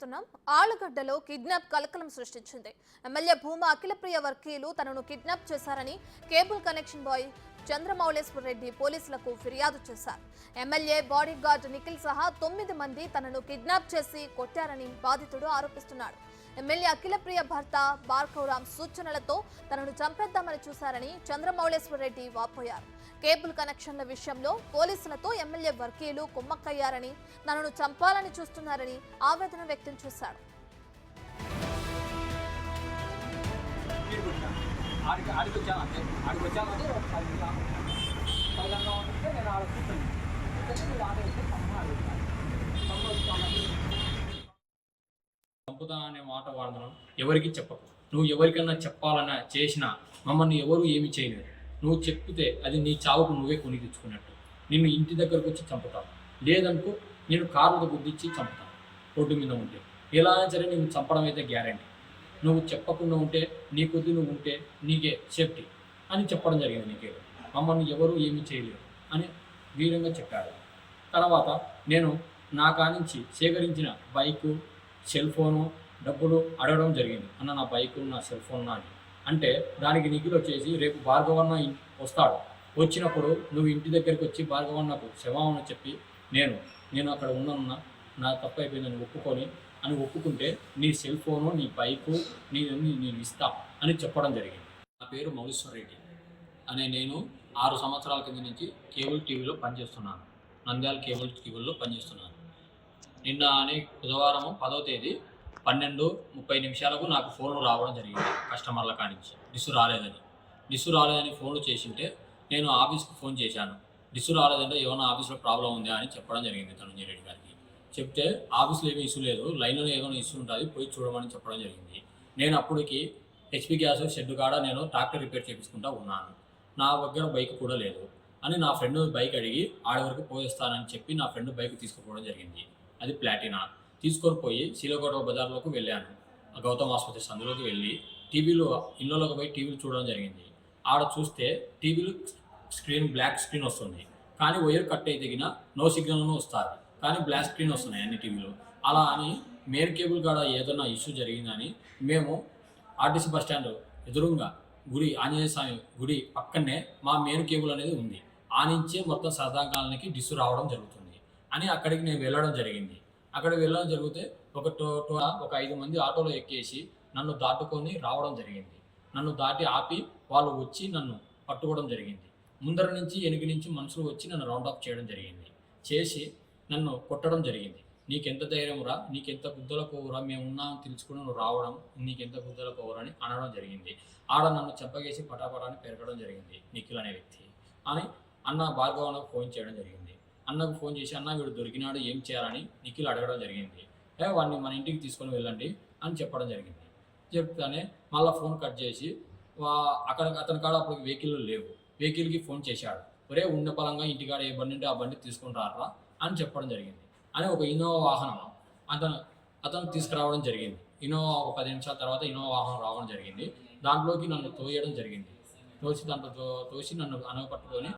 చూస్తున్నాం. ఆళ్లగడ్డలో కిడ్నాప్ కలకలం సృష్టించింది. ఎమ్మెల్యే భూమా అఖిలప్రియ వర్గీయులు తనను కిడ్నాప్ చేశారని cable connection boy Chandramouleswara Reddy పోలీసులకు ఫిర్యాదు చేశారు. ఎమ్మెల్యే బాడీగార్డ్ నిఖిల్ సహా 9 మంది తనను కిడ్నాప్ చేసి కొట్టారని బాధితుడు ఆరోపిస్తున్నాడు. ఎమ్మెల్యే అఖిలప్రియ భర్త భార్గవరామ్ సూచనలతో తనను చంపేద్దామని చూశారని చంద్రమౌళేశ్వర రెడ్డి వాపోయారు. కేబుల్ కనెక్షన్ల విషయంలో పోలీసులతో ఎమ్మెల్యే వర్గీయులు కుమ్మక్కయ్యారని, తనను చంపాలని చూస్తున్నారని ఆవేదన వ్యక్తం చేశారు. చంపుతా అనే మాట వాడడం ఎవరికి చెప్పకు. నువ్వు ఎవరికైనా చెప్పాలన్నా చేసినా మమ్మల్ని ఎవరు ఏమి చేయలేరు. నువ్వు చెప్తే అది నీ చావుకు నువ్వే కొని తెచ్చుకున్నట్టు. నిన్ను ఇంటి దగ్గరకు వచ్చి చంపుతావు, లేదనుకో నేను కారుతో గుద్దిచ్చి చంపుతాను. రోడ్డు మీద ఉంటే ఎలా అయినా సరే నేను చంపడం అయితే గ్యారంటీ. నువ్వు చెప్పకుండా ఉంటే నీ కొద్ది నువ్వు ఉంటే నీకే సేఫ్టీ అని చెప్పడం జరిగింది. నీకే మమ్మల్ని ఎవరు ఏమీ చేయలేరు అని వీరంగా చెప్పాడు. తర్వాత నేను నా కానించి సేకరించిన బైకు, సెల్ ఫోను, డబ్బులు అడగడం జరిగింది. అన్న నా బైకు, నా సెల్ ఫోన్ నాది అంటే దానికి నిఖిల్ వచ్చేసి రేపు భార్గవన్న వస్తాడు, వచ్చినప్పుడు నువ్వు ఇంటి దగ్గరికి వచ్చి భార్గవన్నకు క్షమాపణ చెప్పి నేను అక్కడ ఉన్నానన్న, నా తప్పు అయిపోయిందని ఒప్పుకుంటే నీ సెల్ ఫోను, నీ బైకు నేను ఇస్తా అని చెప్పడం జరిగింది. నా పేరు మౌళేశ్వర రెడ్డి అనే నేను 6 సంవత్సరాల కింద నుంచి కేబుల్ టీవీలో పనిచేస్తున్నాను. నంద్యాల కేబుల్ టీవీలో పనిచేస్తున్నాను. నిన్న అనే బుధవారం 10వ తేదీ 12:30 నాకు ఫోన్లు రావడం జరిగింది. కస్టమర్ల కానించి డిస్సు రాలేదని ఫోన్లు చేసింటే నేను ఆఫీస్కి ఫోన్ చేశాను. డిస్సు రాలేదంటే ఏమైనా ఆఫీస్లో ప్రాబ్లం ఉందా అని చెప్పడం జరిగింది ధనంజయ రెడ్డి గారికి. చెప్తే ఆఫీస్లో ఏమీ ఇష్యూ లేదు, లైన్లో ఏమైనా ఇష్యూ ఉంటుంది పోయి చూడమని చెప్పడం జరిగింది. నేను అప్పటికి హెచ్పి గ్యాస్ షెడ్ కాడ నేను ట్రాక్టర్ రిపేర్ చేయించుకుంటూ ఉన్నాను. నా దగ్గర బైక్ కూడా లేదు అని నా ఫ్రెండ్ బైక్ అడిగి ఆడి వరకు పోయిస్తానని చెప్పి నా ఫ్రెండ్ బైక్ తీసుకుపోవడం జరిగింది. అది ప్లాటినా. తీసుకొని పోయి శీలకోట బజార్లోకి వెళ్ళాను. గౌతమ్ ఆసుపత్రి సందులోకి వెళ్ళి ఇళ్ళలోకి పోయి టీవీలు చూడడం జరిగింది. ఆడ చూస్తే టీవీలు బ్లాక్ స్క్రీన్ వస్తుంది, కానీ వైర్ కట్ అయితే దిగిన నో సిగ్నల్ను వస్తారు, కానీ బ్లాక్ స్క్రీన్ వస్తున్నాయి అన్ని టీవీలు. అలా అని మెయిన్ కేబుల్ కాడ ఏదైనా ఇష్యూ జరిగిందని మేము ఆర్టీసీ బస్ స్టాండ్ ఎదురుగా గుడి, ఆంజనేయ స్వామి గుడి పక్కనే మా మెయిన్ కేబుల్ అనేది ఉంది. ఆ నుంచే మొత్తం సరదాకాలనికి డిస్సు రావడం జరుగుతుంది అని అక్కడికి నేను వెళ్ళడం జరిగింది. అక్కడికి వెళ్ళడం జరిగితే ఒక 5 మంది ఆటోలో ఎక్కేసి నన్ను దాటుకొని రావడం జరిగింది. నన్ను దాటి ఆపి వాళ్ళు వచ్చి నన్ను పట్టుకోవడం జరిగింది. ముందర నుంచి వెనుక నుంచి మనుషులు వచ్చి నన్ను రౌండ్ అప్ చేయడం జరిగింది. చేసి నన్ను కొట్టడం జరిగింది. నీకెంత ధైర్యం రా, నీకెంత గుద్దల పోవురా, మేము ఉన్నామని తెలుసుకుని నువ్వు రావడం, నీకెంత గుద్దల పోవురా అని అనడం జరిగింది. ఆడ నన్ను చెంపగేసి పటాపటాన్ని పెరగడం జరిగింది నిఖిల్ అనే వ్యక్తి అని అన్న భార్గవనకు ఫోన్ చేయడం జరిగింది. అన్నకు ఫోన్ చేసి అన్న వీడు దొరికినాడు ఏం చేయాలని నిఖిల్ అడగడం జరిగింది. వాడిని మన ఇంటికి తీసుకొని వెళ్ళండి అని చెప్పడం జరిగింది. చెప్తానే మళ్ళీ ఫోన్ కట్ చేసి అతని కాడ అప్పుడు వెహికల్ లేవు, వెహికల్కి ఫోన్ చేశాడు. ఒరే ఉన్న పలంగా ఇంటికాడ ఏ బండి ఉంటే ఆ బండి తీసుకొని రారా అని చెప్పడం జరిగింది. అని ఒక ఇన్నోవా వాహనం అతను తీసుకురావడం జరిగింది. ఇన్నోవా ఒక 10 నిమిషాల తర్వాత ఇన్నోవా వాహనం రావడం జరిగింది. దాంట్లోకి నన్ను తోయడం జరిగింది. తోసి నన్ను అనగపట్టుకొని